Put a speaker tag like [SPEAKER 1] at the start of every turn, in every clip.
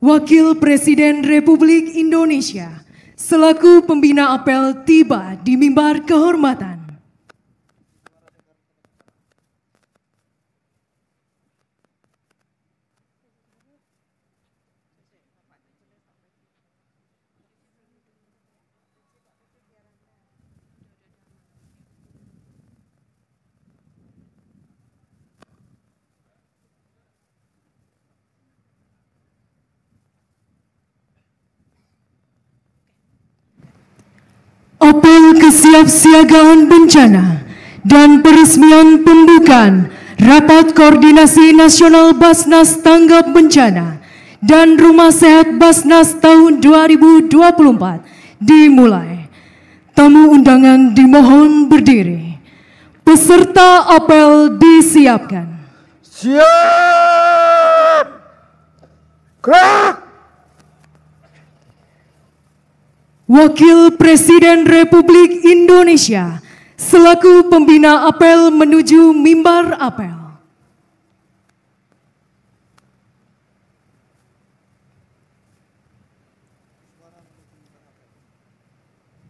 [SPEAKER 1] Wakil Presiden Republik Indonesia selaku pembina apel tiba di mimbar kehormatan. Apel kesiapsiagaan bencana dan peresmian pembukaan Rapat Koordinasi Nasional Basnas Tanggap Bencana dan Rumah Sehat Basnas tahun 2024 dimulai. Tamu undangan dimohon berdiri. Peserta apel disiapkan.
[SPEAKER 2] Siap! Gerak!
[SPEAKER 1] Wakil Presiden Republik Indonesia selaku pembina apel menuju mimbar apel.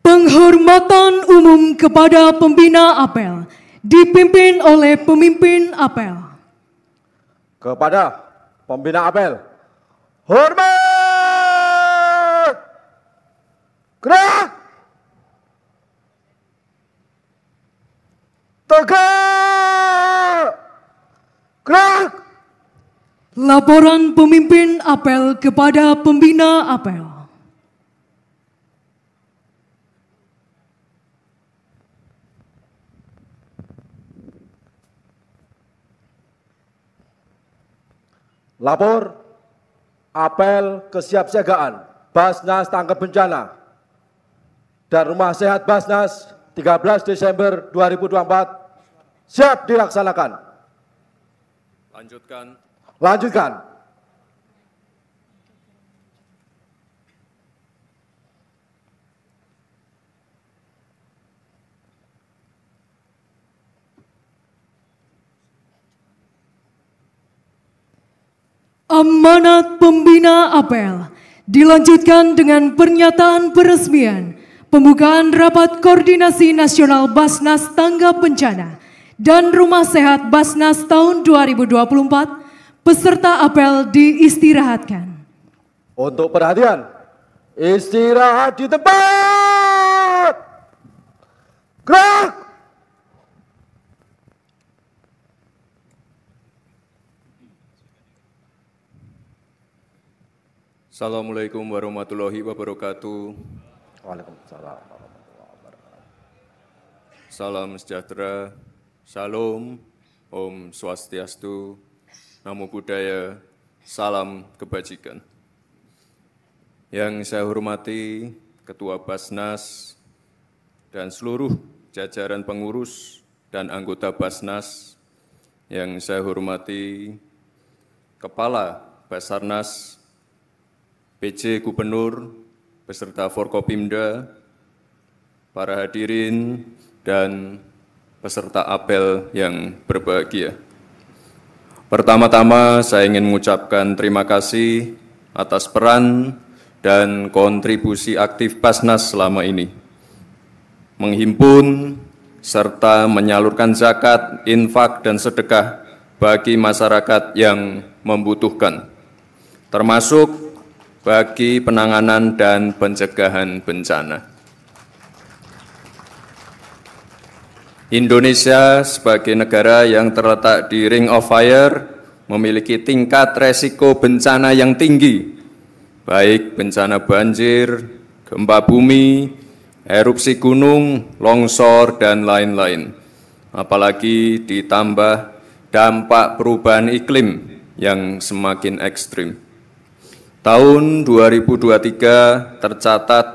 [SPEAKER 1] Penghormatan umum kepada pembina apel dipimpin oleh pemimpin apel.
[SPEAKER 2] Kepada pembina apel, hormat! Gerak! Tegak! Gerak!
[SPEAKER 1] Laporan pemimpin apel kepada pembina apel.
[SPEAKER 2] Lapor apel kesiapsiagaan Basnas Tanggap Bencana dan Rumah Sehat Basnas 13 Desember 2024 siap dilaksanakan. Lanjutkan.
[SPEAKER 1] Amanat pembina apel dilanjutkan dengan pernyataan peresmian pembukaan Rapat Koordinasi Nasional Basnas Tanggap Bencana dan Rumah Sehat Basnas tahun 2024. Peserta apel diistirahatkan.
[SPEAKER 2] Untuk perhatian, istirahat di tempat. Gerak!
[SPEAKER 3] Assalamualaikum warahmatullahi wabarakatuh.
[SPEAKER 2] Waalaikumsalam warahmatullahi wabarakatuh.
[SPEAKER 3] Salam sejahtera, Shalom, Om Swastiastu, Namo Buddhaya, salam kebajikan. Yang saya hormati Ketua Basnas dan seluruh jajaran pengurus dan anggota Basnas, yang saya hormati Kepala Basarnas, PJ Gubernur, beserta Forkopimda, para hadirin, dan peserta apel yang berbahagia. Pertama-tama saya ingin mengucapkan terima kasih atas peran dan kontribusi aktif Basnas selama ini, menghimpun serta menyalurkan zakat, infak, dan sedekah bagi masyarakat yang membutuhkan, termasuk bagi penanganan dan pencegahan bencana. Indonesia sebagai negara yang terletak di Ring of Fire memiliki tingkat resiko bencana yang tinggi, baik bencana banjir, gempa bumi, erupsi gunung, longsor, dan lain-lain. Apalagi ditambah dampak perubahan iklim yang semakin ekstrim. Tahun 2023 tercatat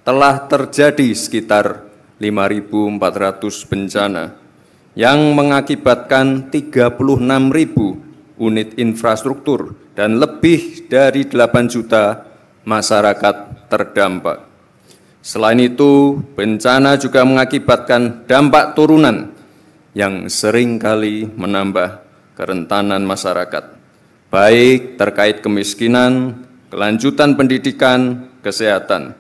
[SPEAKER 3] telah terjadi sekitar 5.400 bencana yang mengakibatkan 36.000 unit infrastruktur dan lebih dari 8 juta masyarakat terdampak. Selain itu, bencana juga mengakibatkan dampak turunan yang seringkali menambah kerentanan masyarakat, baik terkait kemiskinan, kelanjutan pendidikan, kesehatan.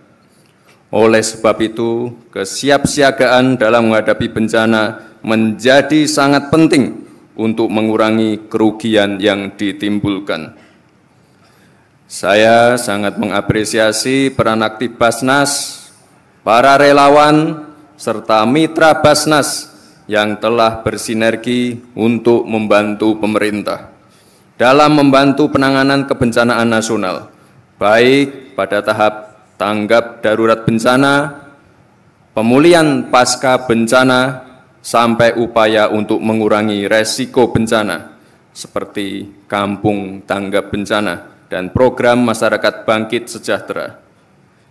[SPEAKER 3] Oleh sebab itu, kesiapsiagaan dalam menghadapi bencana menjadi sangat penting untuk mengurangi kerugian yang ditimbulkan. Saya sangat mengapresiasi peran aktif Basnas, para relawan, serta mitra Basnas yang telah bersinergi untuk membantu pemerintah dalam membantu penanganan kebencanaan nasional, baik pada tahap tanggap darurat bencana, pemulihan pasca bencana, sampai upaya untuk mengurangi resiko bencana, seperti kampung tanggap bencana dan program masyarakat bangkit sejahtera.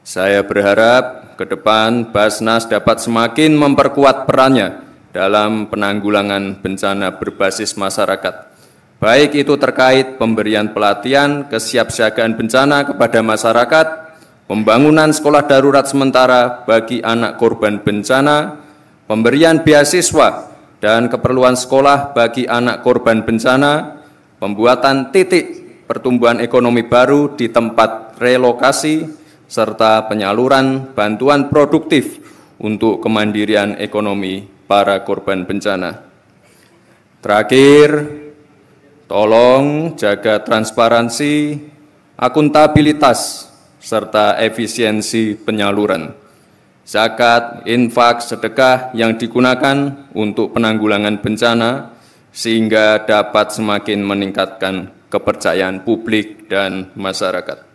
[SPEAKER 3] Saya berharap ke depan Basnas dapat semakin memperkuat perannya dalam penanggulangan bencana berbasis masyarakat, baik itu terkait pemberian pelatihan kesiapsiagaan bencana kepada masyarakat, pembangunan sekolah darurat sementara bagi anak korban bencana, pemberian beasiswa dan keperluan sekolah bagi anak korban bencana, pembuatan titik pertumbuhan ekonomi baru di tempat relokasi, serta penyaluran bantuan produktif untuk kemandirian ekonomi para korban bencana. Terakhir, tolong jaga transparansi, akuntabilitas, serta efisiensi penyaluran zakat, infak, sedekah yang digunakan untuk penanggulangan bencana sehingga dapat semakin meningkatkan kepercayaan publik dan masyarakat.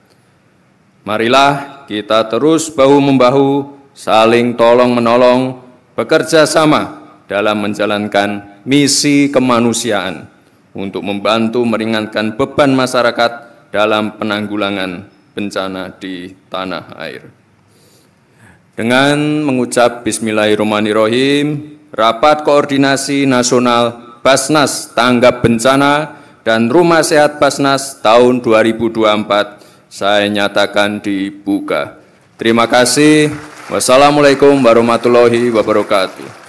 [SPEAKER 3] Marilah kita terus bahu-membahu, saling tolong-menolong, bekerja sama dalam menjalankan misi kemanusiaan untuk membantu meringankan beban masyarakat dalam penanggulangan bencana di tanah air. Dengan mengucap Bismillahirrahmanirrahim, Rapat Koordinasi Nasional Basnas Tanggap Bencana dan Rumah Sehat Basnas tahun 2024 saya nyatakan dibuka. Terima kasih. Wassalamualaikum warahmatullahi wabarakatuh.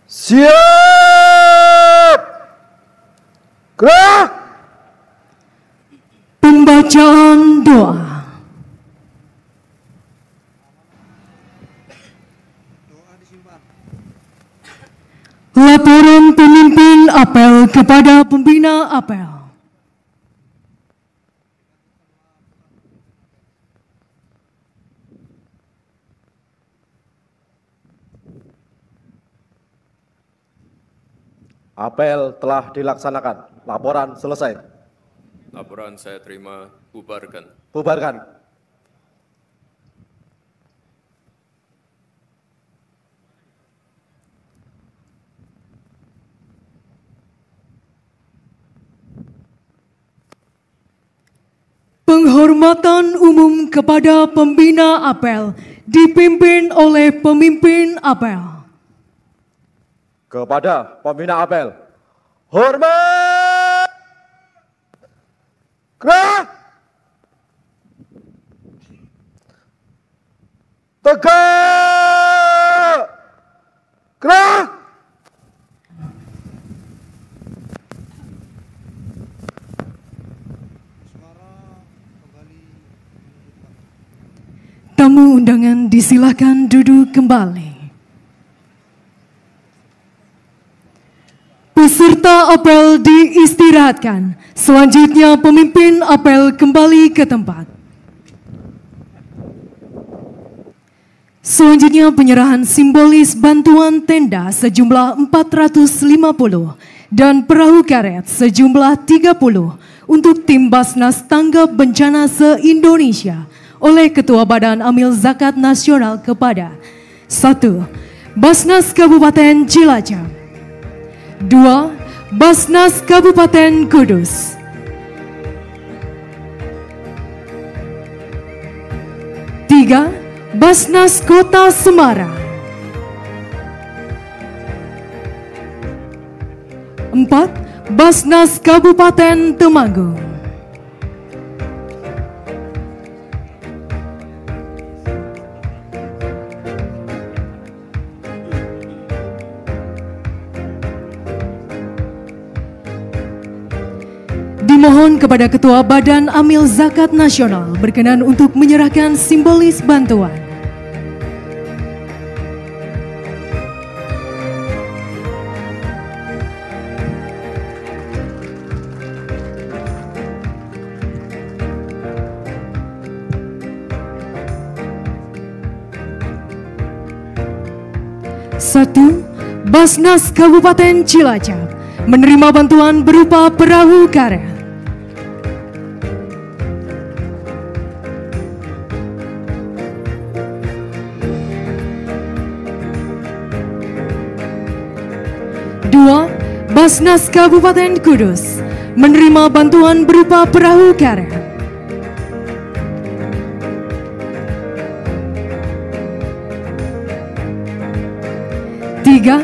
[SPEAKER 2] Siap! Gerak!
[SPEAKER 1] Pembacaan doa. Laporan pemimpin apel kepada pembina apel.
[SPEAKER 2] Apel telah dilaksanakan. Laporan selesai.
[SPEAKER 3] Laporan saya terima, bubarkan.
[SPEAKER 2] Bubarkan.
[SPEAKER 1] Penghormatan umum kepada pembina apel dipimpin oleh pemimpin apel.
[SPEAKER 2] Kepada pembina apel, hormat! Gerak! Tegak! Gerak!
[SPEAKER 1] Tamu undangan disilakan duduk kembali. Peserta apel diistirahatkan. Selanjutnya pemimpin apel kembali ke tempat. Selanjutnya penyerahan simbolis bantuan tenda sejumlah 450 dan perahu karet sejumlah 30 untuk tim Basnas Tanggap Bencana se-Indonesia oleh Ketua Badan Amil Zakat Nasional kepada 1. Basnas Kabupaten Cilacap, 2. Basnas Kabupaten Kudus, 3. Basnas Kota Semarang, 4. Basnas Kabupaten Temanggung, 5. Dimohon kepada Ketua Badan Amil Zakat Nasional berkenan untuk menyerahkan simbolis bantuan. Satu, Basnas Kabupaten Cilacap menerima bantuan berupa perahu karet. Dua, Basnas Kabupaten Kudus menerima bantuan berupa perahu karet. Tiga,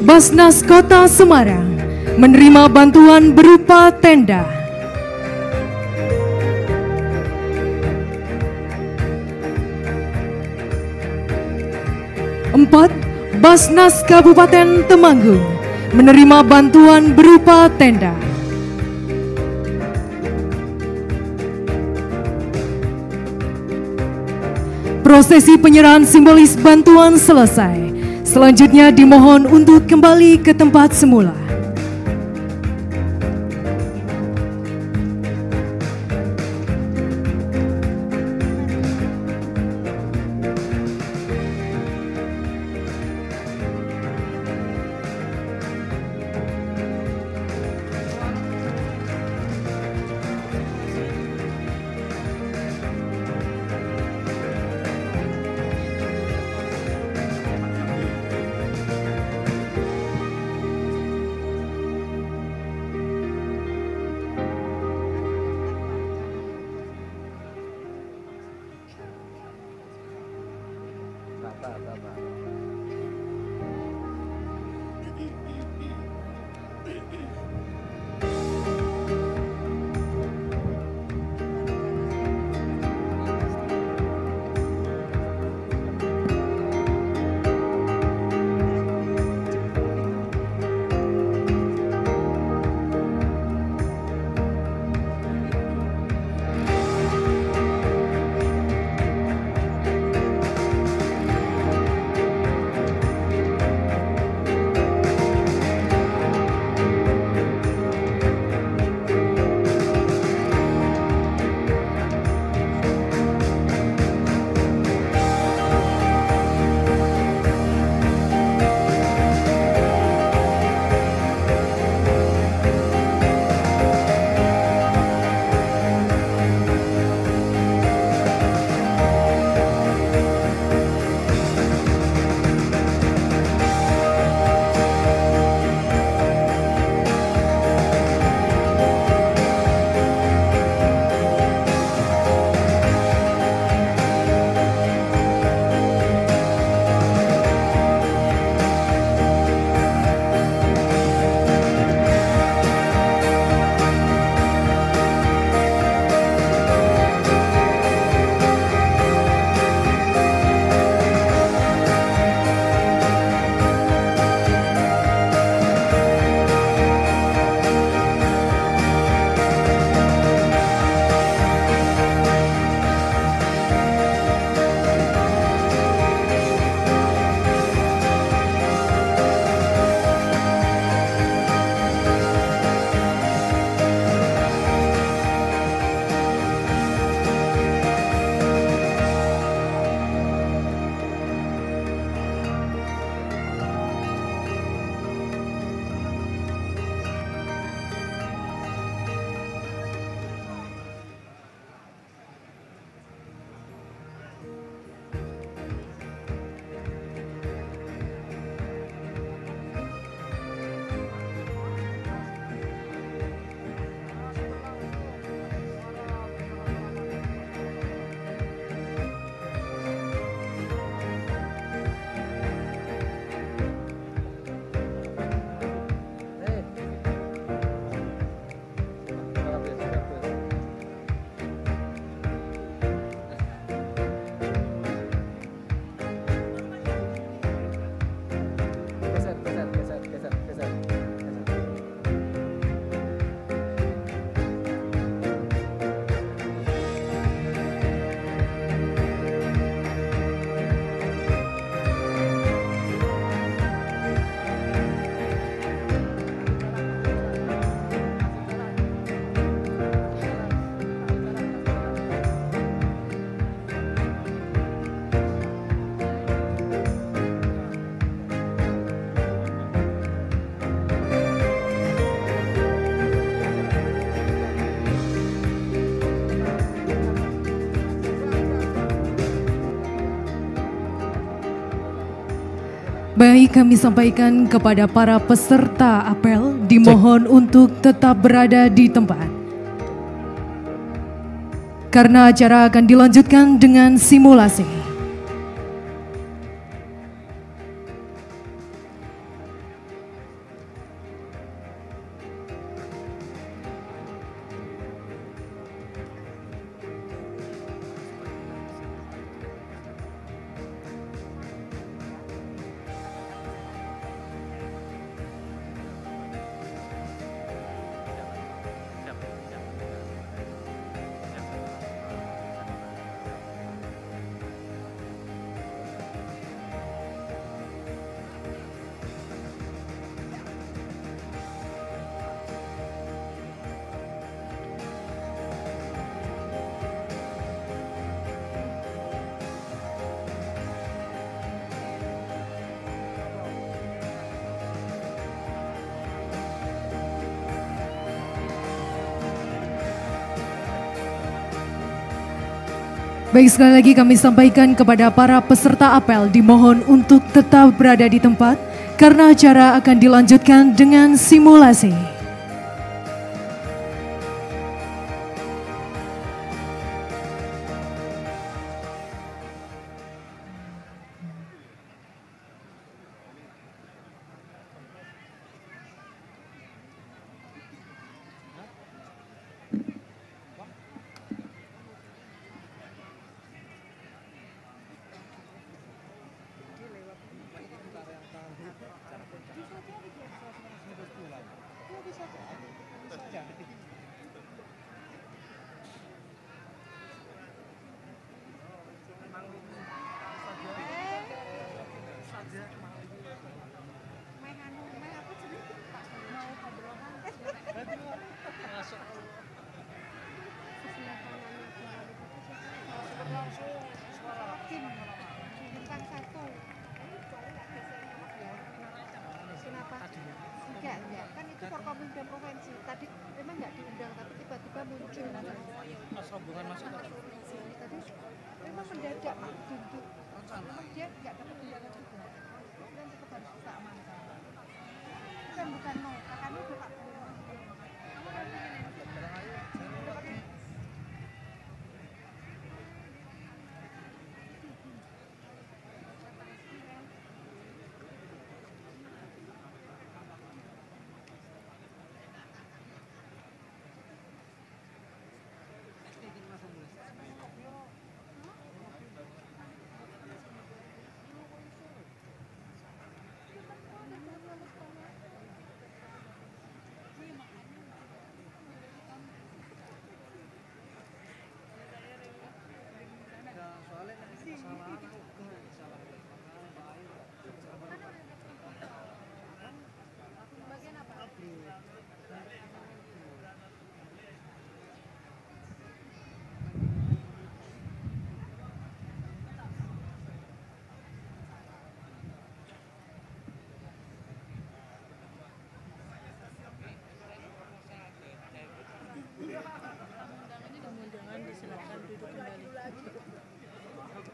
[SPEAKER 1] Basnas Kota Semarang menerima bantuan berupa tenda. Empat, Basnas Kabupaten Temanggung menerima bantuan berupa tenda. Prosesi penyerahan simbolis bantuan selesai. Selanjutnya dimohon untuk kembali ke tempat semula. Baik, kami sampaikan kepada para peserta apel dimohon untuk tetap berada di tempat. Karena acara akan dilanjutkan dengan simulasi. Baik, sekali lagi kami sampaikan kepada para peserta apel dimohon untuk tetap berada di tempat karena acara akan dilanjutkan dengan simulasi.
[SPEAKER 4] Enggak, kan itu Forkominda provinsi. Tadi memang nggak diundang, tapi tiba-tiba muncul. Mas rombongan masuk tadi memang mendadak Pak duduk. Memang dia nggak dapat undangan juga. Dan tetap harus kita amankan. Bukan mau, kakaknya udah Pak.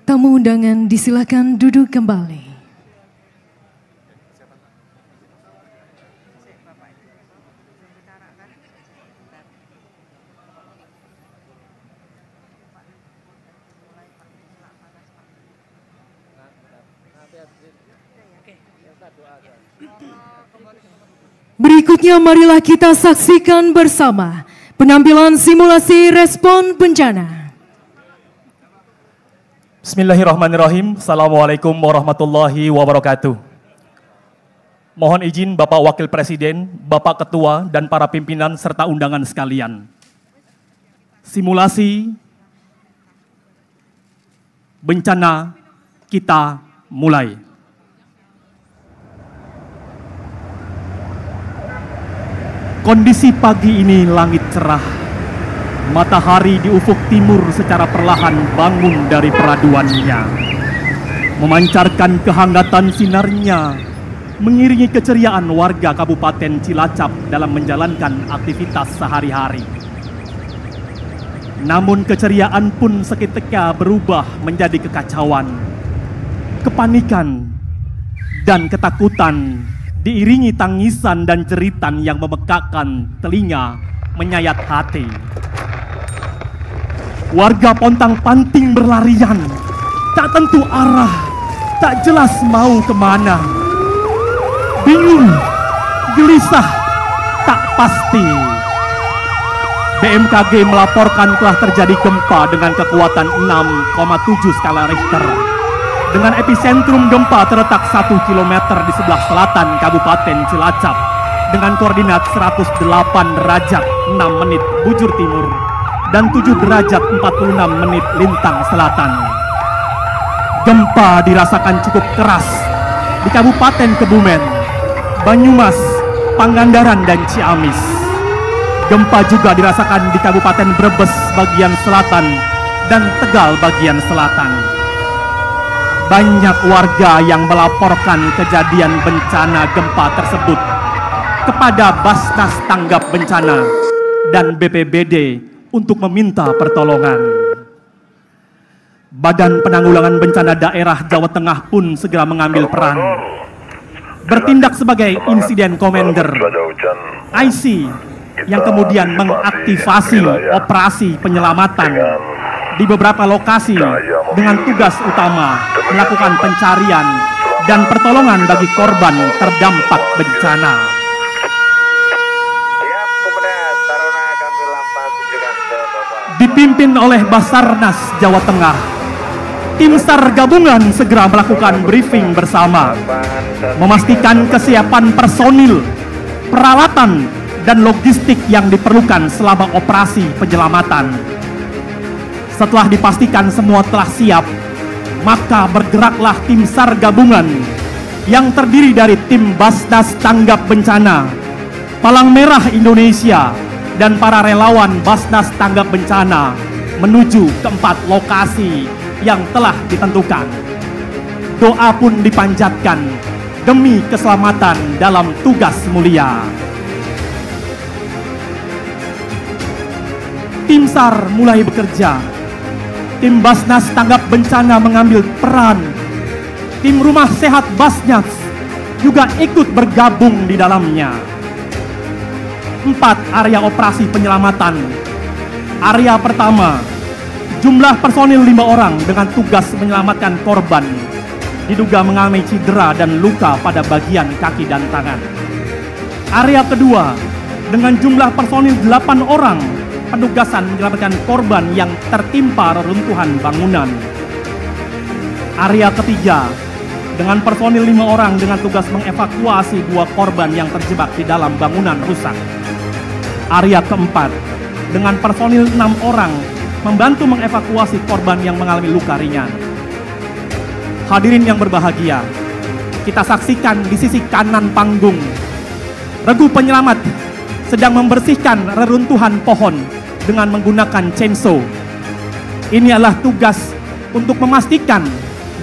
[SPEAKER 1] Tamu undangan disilakan duduk kembali. Berikutnya marilah kita saksikan bersama penampilan simulasi respon bencana.
[SPEAKER 5] Bismillahirrahmanirrahim. Assalamualaikum warahmatullahi wabarakatuh. Mohon izin Bapak Wakil Presiden, Bapak Ketua, dan para pimpinan serta undangan sekalian. Simulasi bencana kita mulai. Kondisi pagi ini langit cerah. Matahari di ufuk timur secara perlahan bangun dari peraduannya, memancarkan kehangatan sinarnya, mengiringi keceriaan warga Kabupaten Cilacap dalam menjalankan aktivitas sehari-hari. Namun keceriaan pun seketika berubah menjadi kekacauan, kepanikan, dan ketakutan diiringi tangisan dan jeritan yang memekakkan telinga, menyayat hati. Warga pontang-panting berlarian, tak tentu arah, tak jelas mau kemana. Bingung, gelisah, tak pasti. BMKG melaporkan telah terjadi gempa dengan kekuatan 6,7 skala Richter. Dengan epicentrum gempa terletak 1 km di sebelah selatan Kabupaten Cilacap dengan koordinat 108 derajat 6 menit bujur timur dan 7 derajat 46 menit lintang selatan. Gempa dirasakan cukup keras di Kabupaten Kebumen, Banyumas, Pangandaran, dan Ciamis. Gempa juga dirasakan di Kabupaten Brebes bagian selatan dan Tegal bagian selatan. Banyak warga yang melaporkan kejadian bencana gempa tersebut kepada Basnas Tanggap Bencana dan BPBD untuk meminta pertolongan. Badan Penanggulangan Bencana Daerah Jawa Tengah pun segera mengambil peran, bertindak sebagai Insiden Commander IC yang kemudian mengaktifasi operasi penyelamatan di beberapa lokasi dengan tugas utama melakukan pencarian dan pertolongan bagi korban terdampak bencana. Dipimpin oleh Basarnas Jawa Tengah, tim SAR gabungan segera melakukan briefing bersama, memastikan kesiapan personil, peralatan, dan logistik yang diperlukan selama operasi penyelamatan. Setelah dipastikan semua telah siap, maka bergeraklah tim SAR gabungan yang terdiri dari tim Basnas Tanggap Bencana, Palang Merah Indonesia, dan para relawan Basnas Tanggap Bencana menuju ke 4 lokasi yang telah ditentukan. Doa pun dipanjatkan demi keselamatan dalam tugas mulia. Tim SAR mulai bekerja. Tim Basnas Tanggap Bencana mengambil peran. Tim Rumah Sehat Basnas juga ikut bergabung di dalamnya. 4 area operasi penyelamatan. Area pertama, jumlah personil 5 orang dengan tugas menyelamatkan korban diduga mengalami cedera dan luka pada bagian kaki dan tangan. Area kedua, dengan jumlah personil 8 orang, penugasan menyelamatkan korban yang tertimpa reruntuhan bangunan. Area ketiga, dengan personil 5 orang dengan tugas mengevakuasi 2 korban yang terjebak di dalam bangunan rusak. Area keempat, dengan personil 6 orang membantu mengevakuasi korban yang mengalami luka ringan. Hadirin yang berbahagia, kita saksikan di sisi kanan panggung, regu penyelamat sedang membersihkan reruntuhan pohon dengan menggunakan chainsaw. Ini adalah tugas untuk memastikan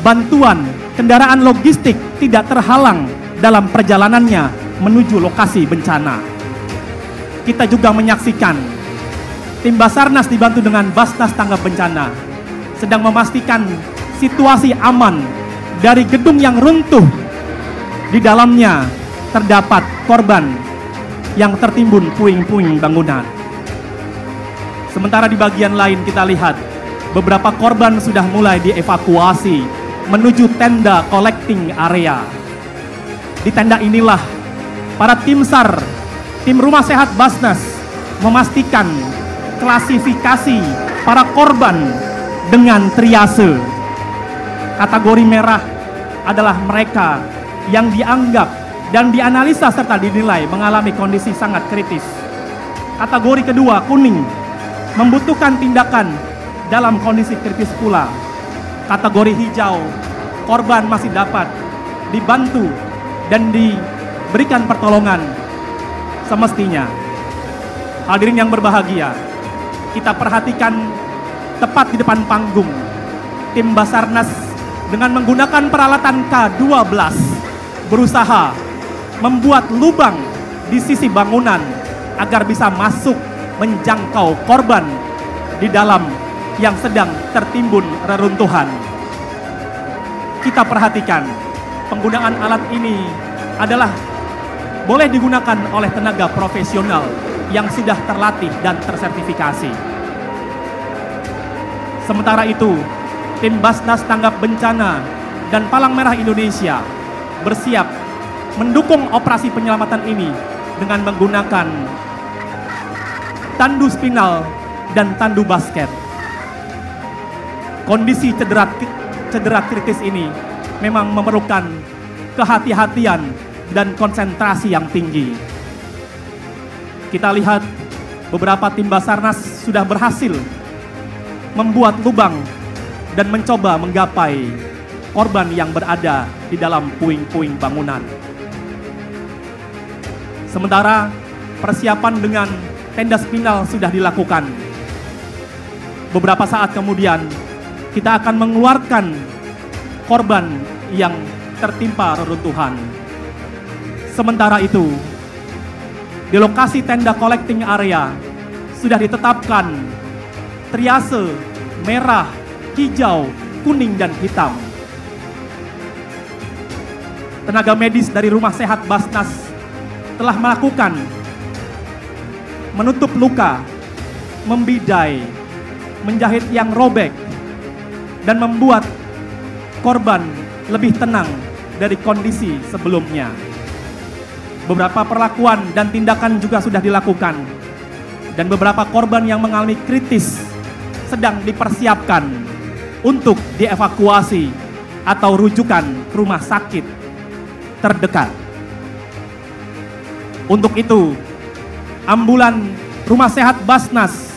[SPEAKER 5] bantuan kendaraan logistik tidak terhalang dalam perjalanannya menuju lokasi bencana. Kita juga menyaksikan tim Basarnas dibantu dengan Basnas Tanggap Bencana sedang memastikan situasi aman dari gedung yang runtuh. Di dalamnya terdapat korban yang tertimbun puing-puing bangunan. Sementara di bagian lain kita lihat beberapa korban sudah mulai dievakuasi menuju tenda collecting area. Di tenda inilah para tim SAR, tim Rumah Sehat Basnas memastikan klasifikasi para korban dengan triase. Kategori merah adalah mereka yang dianggap dan dianalisa serta dinilai mengalami kondisi sangat kritis. Kategori kedua, kuning, membutuhkan tindakan dalam kondisi kritis pula. Kategori hijau, korban masih dapat dibantu dan diberikan pertolongan semestinya. Hadirin yang berbahagia, kita perhatikan tepat di depan panggung, tim Basarnas dengan menggunakan peralatan K12 berusaha membuat lubang di sisi bangunan agar bisa masuk menjangkau korban di dalam yang sedang tertimbun reruntuhan. Kita perhatikan penggunaan alat ini adalah boleh digunakan oleh tenaga profesional yang sudah terlatih dan tersertifikasi. Sementara itu, tim Basnas Tanggap Bencana dan Palang Merah Indonesia bersiap mendukung operasi penyelamatan ini dengan menggunakan tandu spinal dan tandu basket. Kondisi cedera kritis ini memang memerlukan kehati-hatian dan konsentrasi yang tinggi. Kita lihat beberapa tim Basarnas sudah berhasil membuat lubang dan mencoba menggapai korban yang berada di dalam puing-puing bangunan. Sementara persiapan dengan tenda spinal sudah dilakukan. Beberapa saat kemudian kita akan mengeluarkan korban yang tertimpa reruntuhan. Sementara itu, di lokasi tenda collecting area sudah ditetapkan triase merah, hijau, kuning, dan hitam. Tenaga medis dari Rumah Sehat Basnas telah melakukan menutup luka, membidai, menjahit yang robek, dan membuat korban lebih tenang dari kondisi sebelumnya. Beberapa perlakuan dan tindakan juga sudah dilakukan, dan beberapa korban yang mengalami kritis sedang dipersiapkan untuk dievakuasi atau rujukan ke rumah sakit terdekat. Untuk itu, ambulan Rumah Sehat Basnas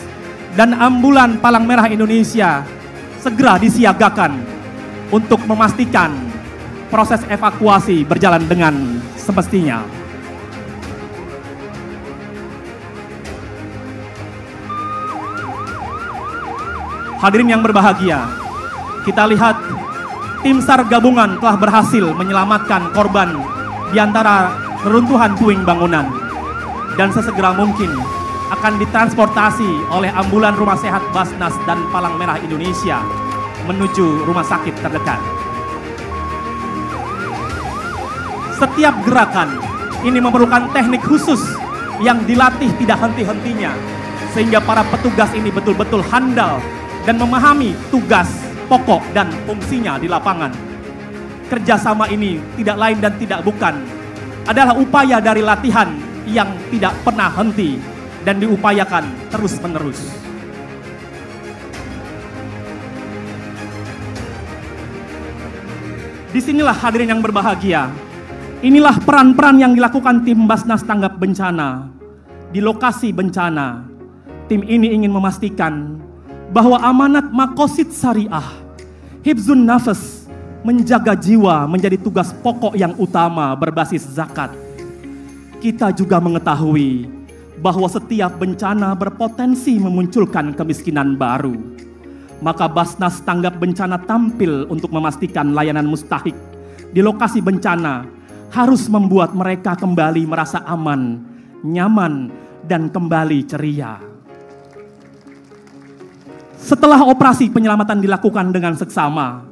[SPEAKER 5] dan ambulan Palang Merah Indonesia segera disiagakan untuk memastikan proses evakuasi berjalan dengan semestinya. Hadirin yang berbahagia, kita lihat tim SAR gabungan telah berhasil menyelamatkan korban di antara reruntuhan puing bangunan dan sesegera mungkin akan ditransportasi oleh ambulan Rumah Sehat Basnas dan Palang Merah Indonesia menuju rumah sakit terdekat. Setiap gerakan ini memerlukan teknik khusus yang dilatih tidak henti-hentinya, sehingga para petugas ini betul-betul handal dan memahami tugas pokok dan fungsinya di lapangan. Kerjasama ini tidak lain dan tidak bukan adalah upaya dari latihan yang tidak pernah henti dan diupayakan terus-menerus. Disinilah hadirin yang berbahagia, inilah peran-peran yang dilakukan tim Basnas Tanggap Bencana di lokasi bencana. Tim ini ingin memastikan bahwa amanat Makosid Syariah, Hifzun Nafas, menjaga jiwa menjadi tugas pokok yang utama berbasis zakat. Kita juga mengetahui bahwa setiap bencana berpotensi memunculkan kemiskinan baru. Maka Basnas Tanggap Bencana tampil untuk memastikan layanan mustahik di lokasi bencana harus membuat mereka kembali merasa aman, nyaman, dan kembali ceria. Setelah operasi penyelamatan dilakukan dengan seksama,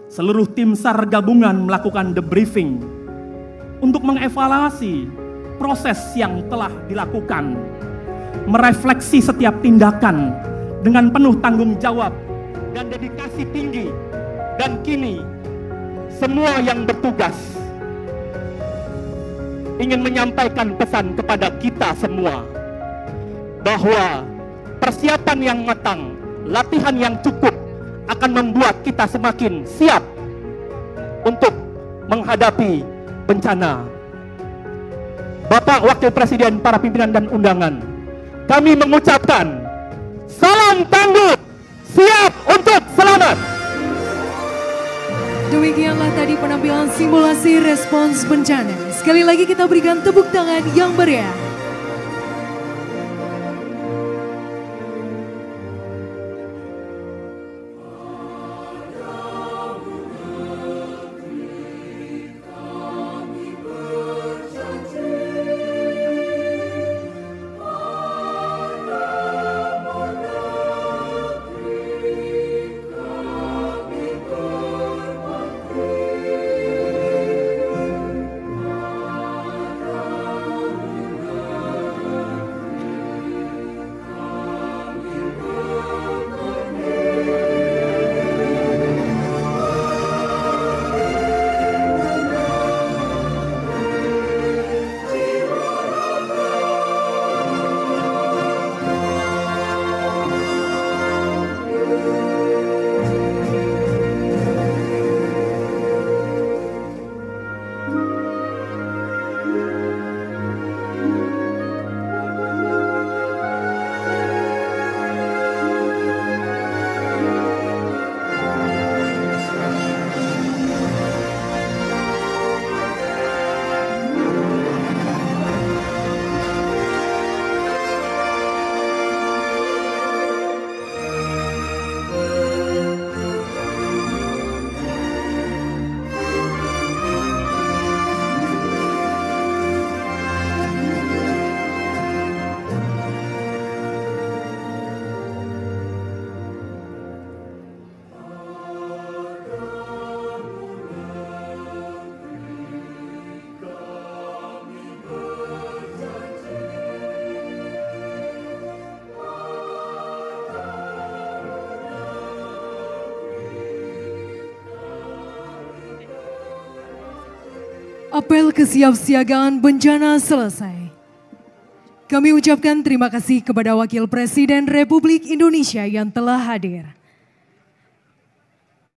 [SPEAKER 5] seluruh tim SAR gabungan melakukan debriefing untuk mengevaluasi proses yang telah dilakukan, merefleksi setiap tindakan dengan penuh tanggung jawab dan dedikasi tinggi, dan kini semua yang bertugas ingin menyampaikan pesan kepada kita semua bahwa persiapan yang matang, latihan yang cukup akan membuat kita semakin siap untuk menghadapi bencana. Bapak Wakil Presiden, para pimpinan dan undangan, kami mengucapkan salam tangguh, siap untuk selamat.
[SPEAKER 1] Demikianlah tadi penampilan simulasi respons bencana. Sekali lagi kita berikan tepuk tangan yang meriah. Apel kesiapsiagaan bencana selesai. Kami ucapkan terima kasih kepada Wakil Presiden Republik Indonesia yang telah hadir.